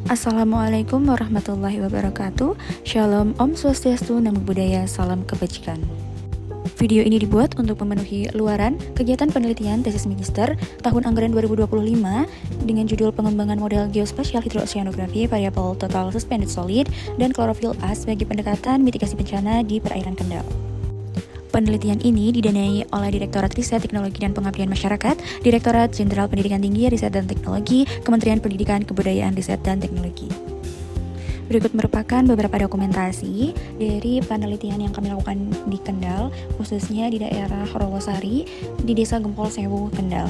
Assalamualaikum warahmatullahi wabarakatuh. Shalom, Om Swastiastu, Namo Buddhaya, salam kebajikan. Video ini dibuat untuk memenuhi luaran kegiatan penelitian tesis magister tahun anggaran 2025 dengan judul pengembangan model geospasial hidrooceanografi variabel total suspended solid dan klorofil A sebagai pendekatan mitigasi bencana di perairan Kendal. Penelitian ini didanai oleh Direktorat Riset Teknologi dan Pengabdian Masyarakat, Direktorat Jenderal Pendidikan Tinggi, Riset dan Teknologi, Kementerian Pendidikan, Kebudayaan, Riset dan Teknologi. Berikut merupakan beberapa dokumentasi dari penelitian yang kami lakukan di Kendal, khususnya di daerah Rolosari, di Desa Gempol Sewu, Kendal.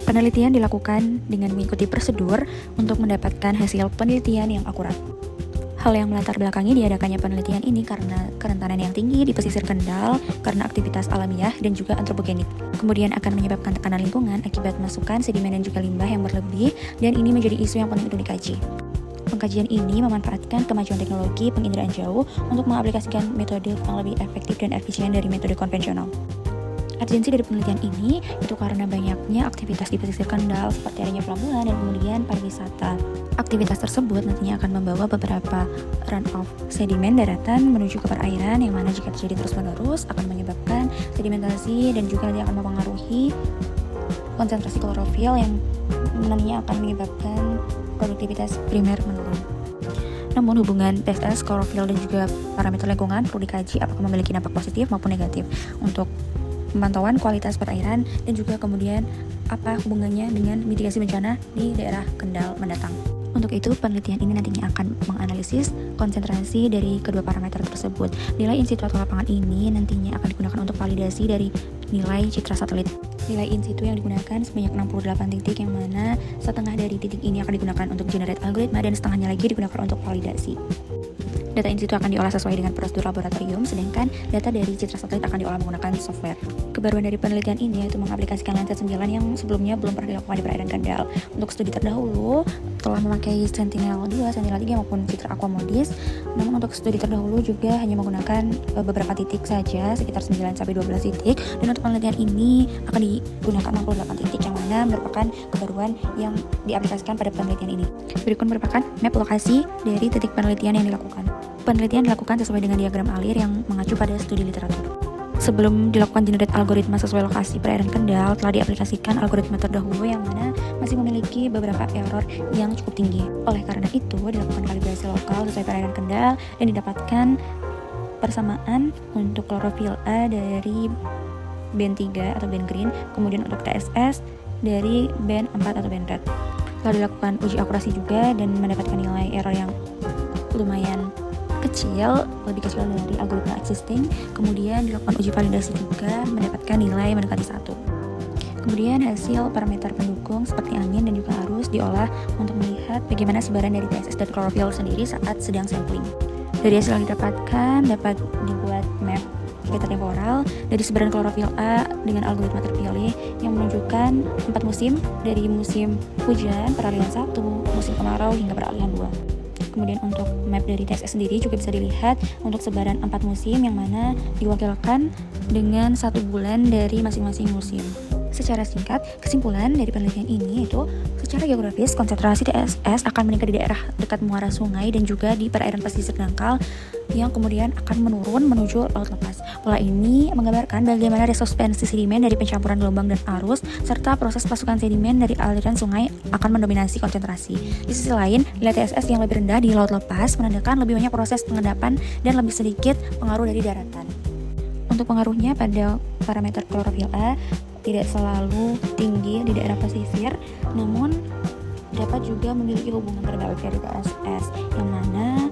Penelitian dilakukan dengan mengikuti prosedur untuk mendapatkan hasil penelitian yang akurat. Hal yang melatar belakangi diadakannya penelitian ini karena kerentanan yang tinggi di pesisir Kendal karena aktivitas alamiah dan juga antropogenik. Kemudian akan menyebabkan tekanan lingkungan akibat masukan sedimen dan juga limbah yang berlebih, dan ini menjadi isu yang penting untuk dikaji. Pengkajian ini memanfaatkan kemajuan teknologi penginderaan jauh untuk mengaplikasikan metode yang lebih efektif dan efisien dari metode konvensional. Urgensi dari penelitian ini itu karena banyaknya aktivitas di pesisir Kendal seperti adanya pelabuhan dan kemudian pariwisata. Aktivitas tersebut nantinya akan membawa beberapa runoff sedimen daratan menuju ke perairan, yang mana jika terjadi terus-menerus akan menyebabkan sedimentasi dan juga nanti akan mempengaruhi konsentrasi klorofil yang nantinya akan menyebabkan produktivitas primer menurun. Namun hubungan TSS, klorofil dan juga parameter lingkungan perlu dikaji apakah memiliki dampak positif maupun negatif untuk pemantauan kualitas perairan dan juga kemudian apa hubungannya dengan mitigasi bencana di daerah Kendal mendatang. Untuk itu, penelitian ini nantinya akan menganalisis konsentrasi dari kedua parameter tersebut. Nilai in situ atau lapangan ini nantinya akan digunakan untuk validasi dari nilai citra satelit. Nilai in situ yang digunakan sebanyak 68 titik, yang mana setengah dari titik ini akan digunakan untuk generate algoritma dan setengahnya lagi digunakan untuk validasi. Data in situ akan diolah sesuai dengan prosedur laboratorium, sedangkan data dari citra satelit akan diolah menggunakan software. Kebaruan dari penelitian ini yaitu mengaplikasikan Landsat 9 yang sebelumnya belum pernah dilakukan di perairan Kendal. Untuk studi terdahulu telah memakai Sentinel-2, Sentinel-3 maupun citra aquamodis. Namun untuk studi terdahulu juga hanya menggunakan beberapa titik saja, sekitar 9-12 titik. Dan untuk penelitian ini akan digunakan 68 titik, yang mana merupakan kebaruan yang diaplikasikan pada penelitian ini. Berikut merupakan map lokasi dari titik penelitian yang dilakukan. Penelitian dilakukan sesuai dengan diagram alir yang mengacu pada studi literatur. Sebelum dilakukan generate algoritma sesuai lokasi perairan Kendal, telah diaplikasikan algoritma terdahulu yang mana masih memiliki beberapa error yang cukup tinggi. Oleh karena itu, dilakukan kalibrasi lokal sesuai perairan Kendal dan didapatkan persamaan untuk klorofil A dari band 3 atau band green, kemudian untuk TSS dari band 4 atau band red. Lalu dilakukan uji akurasi juga dan mendapatkan nilai error yang lumayan kecil, lebih kecil dari algoritma existing. Kemudian dilakukan uji validasi juga, mendapatkan nilai mendekati 1. Kemudian hasil parameter pendukung seperti angin dan juga arus diolah untuk melihat bagaimana sebaran dari TSS dan klorofil sendiri saat sedang sampling. Dari hasil yang didapatkan dapat dibuat map sekitar temporal dari sebaran klorofil A dengan algoritma terpilih yang menunjukkan 4 musim, dari musim hujan, peralihan 1, musim kemarau hingga peralihan 2. Kemudian untuk map dari TSS sendiri juga bisa dilihat untuk sebaran 4 musim, yang mana diwakilkan dengan 1 bulan dari masing-masing musim. Secara singkat, kesimpulan dari penelitian ini itu secara geografis konsentrasi TSS akan meningkat di daerah dekat muara sungai dan juga di perairan pesisir dangkal yang kemudian akan menurun menuju laut lepas. Pola ini menggambarkan bagaimana resuspensi sedimen dari pencampuran gelombang dan arus serta proses pasukan sedimen dari aliran sungai akan mendominasi konsentrasi. Di sisi lain, nilai TSS yang lebih rendah di laut lepas menandakan lebih banyak proses pengendapan dan lebih sedikit pengaruh dari daratan. Untuk pengaruhnya pada parameter klorofil A tidak selalu tinggi di daerah pesisir, namun dapat juga memiliki hubungan terbalik dari TSS, yang mana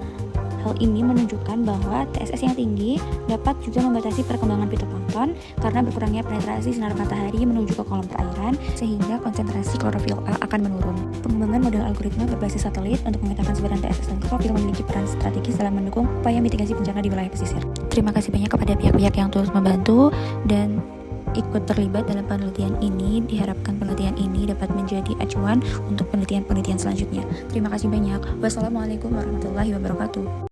hal ini menunjukkan bahwa TSS yang tinggi dapat juga membatasi perkembangan fitoplankton karena berkurangnya penetrasi sinar matahari menuju ke kolam perairan, sehingga konsentrasi klorofil A akan menurun. Pengembangan model algoritma berbasis satelit untuk memetakan sebaran TSS dan klorofil memiliki peran strategis dalam mendukung upaya mitigasi bencana di wilayah pesisir. Terima kasih banyak kepada pihak-pihak yang terus membantu dan ikut terlibat dalam penelitian ini. Diharapkan penelitian ini dapat menjadi acuan untuk penelitian-penelitian selanjutnya. Terima kasih banyak. Wassalamualaikum warahmatullahi wabarakatuh.